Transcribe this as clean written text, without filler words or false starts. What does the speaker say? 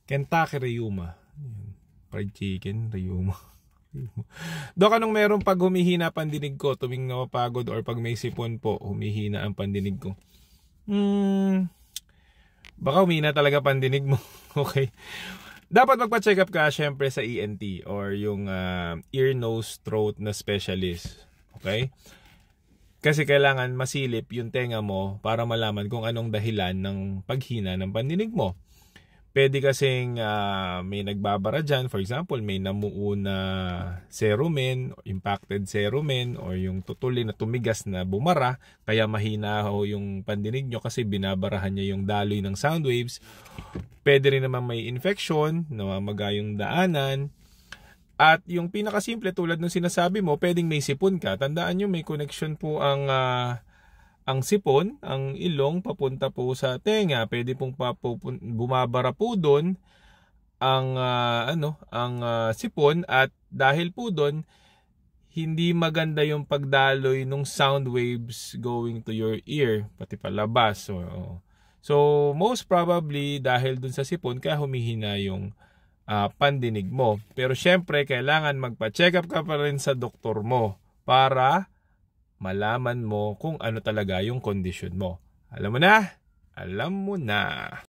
Kentucky Ryuma. Fried chicken, Ryuma. Dok, anong meron pag humihina pandinig ko tuwing napapagod or pag may sipon po, humihina ang pandinig ko? Baka humina talaga pandinig mo. Okay. Dapat magpa-check up ka syempre sa ENT or yung ear, nose, throat na specialist. Okay? Kasi kailangan masilip yung tenga mo para malaman kung anong dahilan ng paghina ng pandinig mo. Pwede kasing may nagbabara dyan. For example, may namuo na cerumen, impacted cerumen, or yung tutuli na tumigas na bumara. Kaya mahina ho yung pandinig nyo kasi binabarahan niya yung daloy ng sound waves. Pwede rin naman may infection, namamaga yung daanan. At yung pinakasimple tulad ng sinasabi mo, pwedeng may sipon ka. Tandaan nyo, may connection po ang sipon, ang ilong papunta po sa tenga. Pwede pong bumabara po doon ang sipon, at dahil po doon hindi maganda yung pagdaloy ng sound waves going to your ear pati palabas. So most probably dahil doon sa sipon kaya humihina yung pandinig mo. Pero syempre kailangan magpa-check up ka pa rin sa doktor mo para malaman mo kung ano talaga yung kondisyon mo. Alam mo na? Alam mo na.